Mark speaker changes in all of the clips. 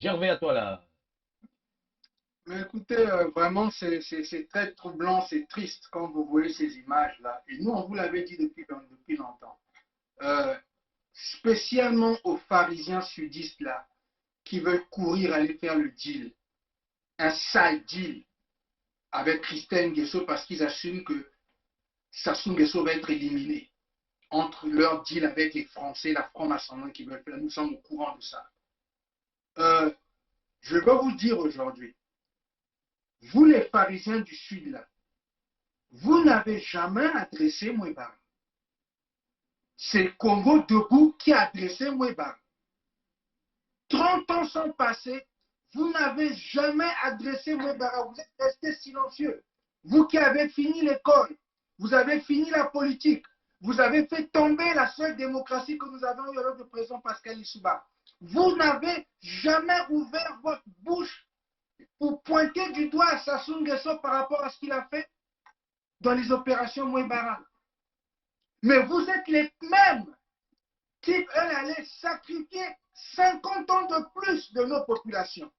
Speaker 1: Gervais, à toi là.
Speaker 2: Mais écoutez, vraiment, c'est très troublant, c'est triste quand vous voyez ces images-là. Et nous, on vous l'avait dit depuis longtemps. Euh, Spécialement aux pharisiens sudistes là, qui veulent courir aller faire le deal, un sale deal avec Christine Guesso parce qu'ils assument que Sassou Nguesso va être éliminé entre leur deal avec les Français, la franc-maçonnerie qui veulent faire. Nous sommes au courant de ça. Euh, je vais vous dire aujourd'hui, vous les pharisiens du Sud là, vous n'avez jamais adressé Mouébara. C'est Congo debout qui a adressé Mouébara. 30 ans sont passés, vous n'avez jamais adressé Mouébara, vous êtes resté silencieux. Vous qui avez fini l'école, vous avez fini la politique, vous avez fait tomber la seule démocratie que nous avons eue avec le président Pascal Lissouba. Vous n'avez jamais ouvert votre bouche pour pointer du doigt Sassou Nguesso par rapport à ce qu'il a fait dans les opérations Mouébara. Mais vous êtes les mêmes qui veulent aller sacrifier 50 ans de plus de nos populations.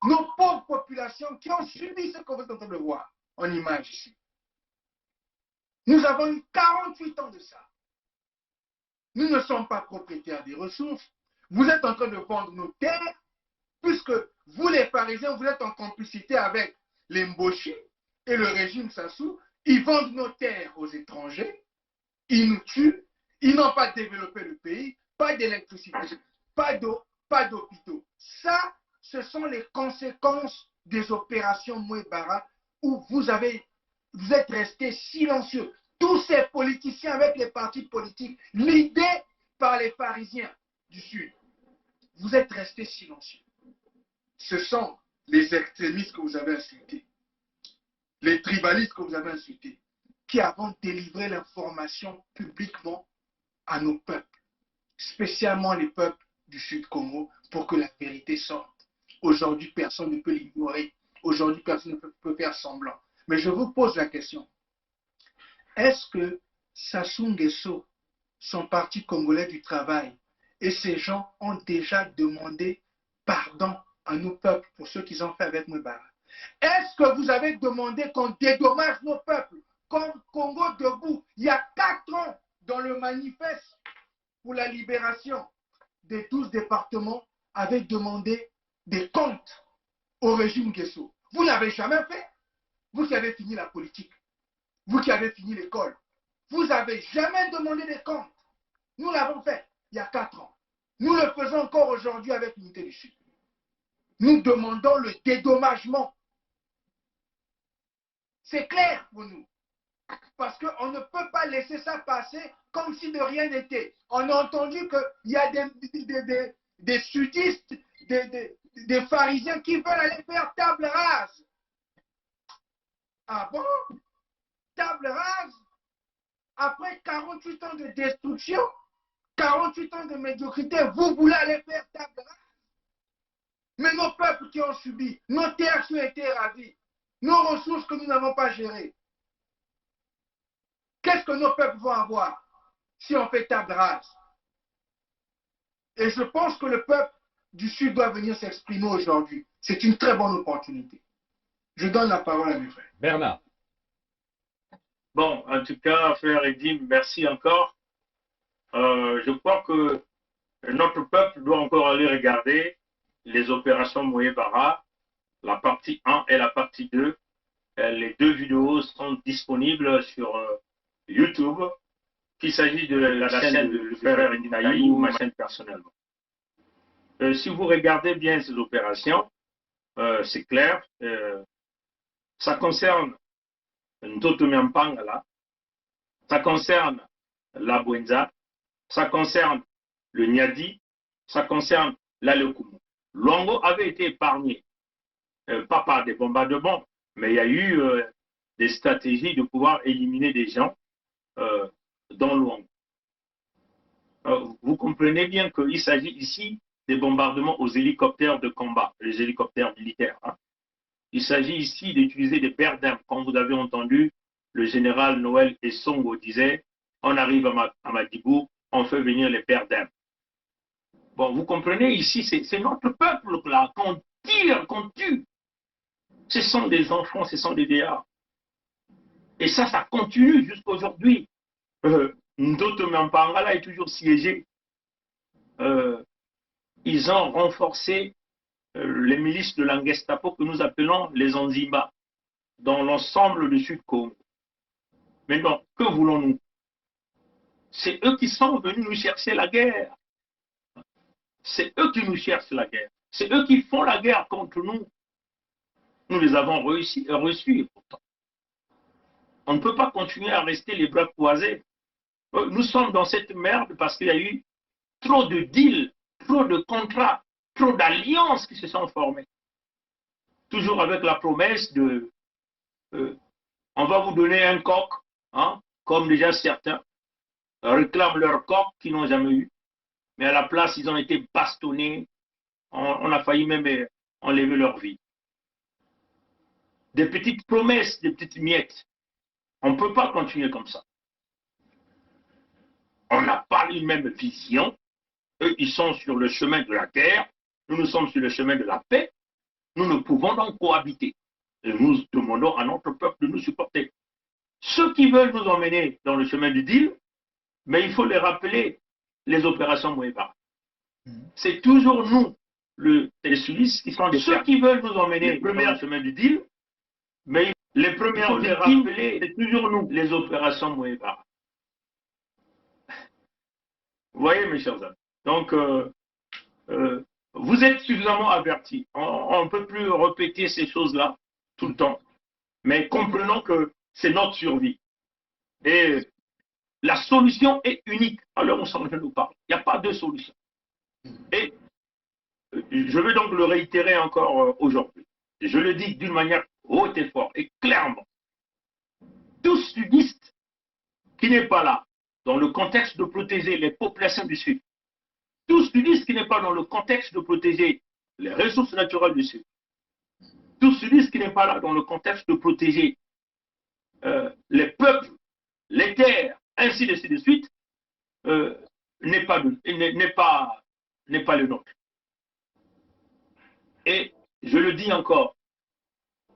Speaker 2: Nos pauvres populations qui ont subi ce que vous êtes en train de voir en image ici. Nous avons eu 48 ans de ça. Nous ne sommes pas propriétaires des ressources. Vous êtes en train de vendre nos terres, puisque vous, les Parisiens, vous êtes en complicité avec les Mboshi et le régime Sassou. Ils vendent nos terres aux étrangers. Ils nous tuent. Ils n'ont pas développé le pays. Pas d'électricité, pas d'eau, pas d'hôpitaux. Ça, ce sont les conséquences des opérations Mouébara où vous êtes restés silencieux. Tous ces politiciens avec les partis politiques, l'idée par les Parisiens du Sud, vous êtes restés silencieux. Ce sont les extrémistes que vous avez insultés, les tribalistes que vous avez insultés, qui avons délivré l'information publiquement à nos peuples, spécialement les peuples du Sud Congo, pour que la vérité sorte. Aujourd'hui, personne ne peut l'ignorer. Aujourd'hui, personne ne peut faire semblant. Mais je vous pose la question. Est-ce que Sassou Nguesso, son parti congolais du travail, et ces gens ont déjà demandé pardon à nos peuples pour ce qu'ils ont fait avec Mouébara? Est-ce que vous avez demandé qu'on dédommage nos peuples comme Congo debout, il y a 4 ans, dans le manifeste pour la libération des 12 départements, avait demandé des comptes au régime Nguesso? Vous n'avez jamais fait. Vous qui avez fini la politique, vous qui avez fini l'école, vous n'avez jamais demandé des comptes. Nous l'avons fait il y a 4 ans. Nous le faisons encore aujourd'hui avec l'unité du Sud. Nous demandons le dédommagement. C'est clair pour nous. Parce qu'on ne peut pas laisser ça passer comme si de rien n'était. On a entendu qu'il y a des sudistes, des pharisiens qui veulent aller faire table rase. Ah bon? Table rase? Après 48 ans de destruction, 48 ans de médiocrité, vous voulez aller faire table rase? Mais nos peuples qui ont subi, nos terres qui ont été ravies, nos ressources que nous n'avons pas gérées, qu'est-ce que nos peuples vont avoir si on fait table rase? Et je pense que le peuple du Sud doit venir s'exprimer aujourd'hui. C'est une très bonne opportunité. Je donne la parole à mes frères.
Speaker 1: Bernard.
Speaker 3: Bon, en tout cas, frère Edim, merci encore. Je crois que notre peuple doit encore aller regarder les opérations Mouébara, la partie 1 et la partie 2. Les deux vidéos sont disponibles sur YouTube, qu'il s'agit de la chaîne de frère Edim Naï ou ma chaîne personnelle. Si vous regardez bien ces opérations, c'est clair, ça concerne Ntoto Miampangala, ça concerne la Bwenza, ça concerne le Niadi, ça concerne l'Alekumu. Longo avait été épargné, pas par des bombardements, mais il y a eu des stratégies de pouvoir éliminer des gens dans Luango. Vous comprenez bien qu'il s'agit ici des bombardements aux hélicoptères de combat, les hélicoptères militaires. Hein. Il s'agit ici d'utiliser des perdins. Comme vous avez entendu, le général Noël Essongo disait, on arrive à Madibou, on fait venir les perdins. Bon, vous comprenez, ici, c'est notre peuple là qu'on tire, qu'on tue. Ce sont des enfants, ce sont des vieillards. Et ça continue jusqu'à aujourd'hui. Ndoto Mampangala est toujours siégé. Ils ont renforcé les milices de la Gestapo que nous appelons les Anziba dans l'ensemble du Sud-Congo. Maintenant, que voulons-nous? C'est eux qui sont venus nous chercher la guerre. C'est eux qui nous cherchent la guerre. C'est eux qui font la guerre contre nous. Nous les avons reçus et pourtant. On ne peut pas continuer à rester les bras croisés. Nous sommes dans cette merde parce qu'il y a eu trop de deals, trop de contrats, trop d'alliances qui se sont formées. Toujours avec la promesse de on va vous donner un coq, hein, comme déjà certains réclament leur coq qu'ils n'ont jamais eu. Mais à la place, ils ont été bastonnés. On a failli même enlever leur vie. Des petites promesses, des petites miettes. On ne peut pas continuer comme ça. On n'a pas une même vision. Eux, ils sont sur le chemin de la guerre. Nous sommes sur le chemin de la paix. Nous ne pouvons donc cohabiter. Et nous demandons à notre peuple de nous supporter. Ceux qui veulent nous emmener dans le chemin du deal, mais il faut les rappeler, les opérations Mouébara. C'est toujours nous, les Suisses, qui sont des ceux qui veulent nous emmener dans le chemin du deal, mais les premières victimes, c'est toujours nous, les opérations Mouébara. Vous voyez, mes chers amis. Donc, vous êtes suffisamment avertis. On ne peut plus répéter ces choses-là tout le temps. Mais comprenons que c'est notre survie. Et la solution est unique à l'heure où on nous parle. Il n'y a pas de solution. Et je vais donc le réitérer encore aujourd'hui. Je le dis d'une manière haute et forte et clairement. Tout sudiste qui n'est pas là dans le contexte de protéger les populations du Sud, tout sudiste qui n'est pas dans le contexte de protéger les ressources naturelles du Sud, tout sudiste qui n'est pas là dans le contexte de protéger les peuples, les terres, ainsi de suite, n'est pas le nôtre. Et je le dis encore,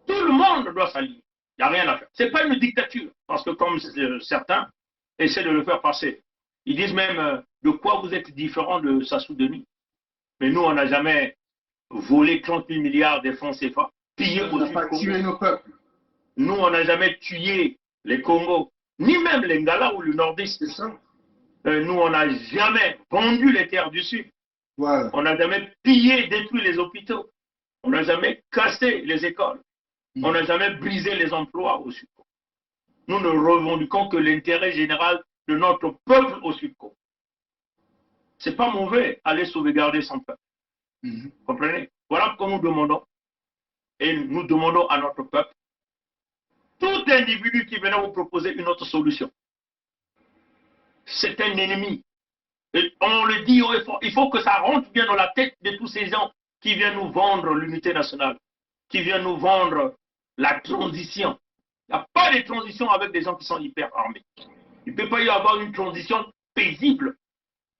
Speaker 3: tout le monde doit s'allier. Il n'y a rien à faire. Ce n'est pas une dictature, parce que comme certains essaient de le faire passer, ils disent même de quoi vous êtes différent de Sassou Denis. Mais nous, on n'a jamais volé 30 000 milliards des fonds CFA, pillé
Speaker 2: on n'a pas tué nos peuples.
Speaker 3: Nous, on n'a jamais tué les Congos, ni même les Ngala ou le Nordiste.
Speaker 2: C'est ça.
Speaker 3: Nous, on n'a jamais vendu les terres du Sud.
Speaker 2: Voilà.
Speaker 3: On n'a jamais pillé, détruit les hôpitaux. On n'a jamais cassé les écoles. On n'a jamais brisé les emplois au Sud. Nous ne revendiquons que l'intérêt général de notre peuple au Sud. Ce n'est pas mauvais aller sauvegarder son peuple. Vous comprenez? Voilà ce que nous demandons. Et nous demandons à notre peuple, tout individu qui venait vous proposer une autre solution, c'est un ennemi. Et on le dit haut et fort, il faut que ça rentre bien dans la tête de tous ces gens qui viennent nous vendre l'unité nationale, qui viennent nous vendre la transition. Il n'y a pas de transition avec des gens qui sont hyper armés. Il ne peut pas y avoir une transition paisible.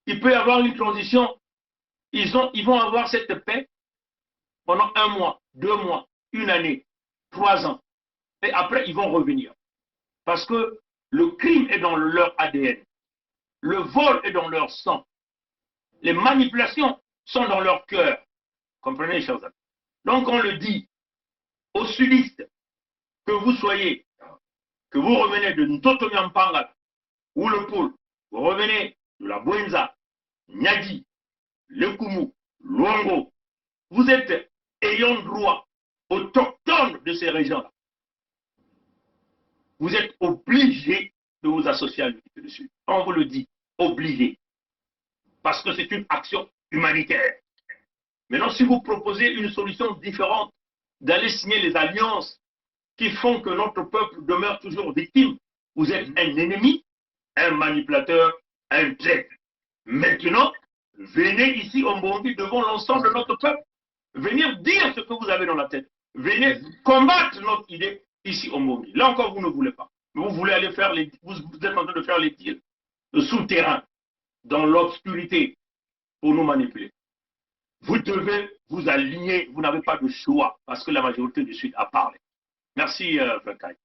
Speaker 3: Il peut y avoir une transition, ils vont avoir cette paix pendant 1 mois, 2 mois, 1 année, 3 ans. Et après, ils vont revenir. Parce que le crime est dans leur ADN. Le vol est dans leur sang. Les manipulations sont dans leur cœur. Comprenez, chers amis? Donc, on le dit aux sudistes, que vous soyez, que vous revenez de Ntoto Nyampangala ou le Poul, vous revenez de la Bouenza, Nyadi, le Kumu, Luango, vous êtes ayant droit autochtones de ces régions-là. Vous êtes obligés de vous associer à l'unité du Sud. On vous le dit, obligés. Parce que c'est une action humanitaire. Maintenant, si vous proposez une solution différente, d'aller signer les alliances qui font que notre peuple demeure toujours victime, vous êtes un ennemi, un manipulateur, un traître. Maintenant, venez ici au Mbongi devant l'ensemble de notre peuple. Venir dire ce que vous avez dans la tête. Venez combattre notre idée ici au Mbongi. Là encore, vous ne voulez pas. Vous voulez aller faire vous êtes en train de faire les deals souterrains, dans l'obscurité, pour nous manipuler. Vous devez vous aligner, vous n'avez pas de choix, parce que la majorité du Sud a parlé. Merci, Franck.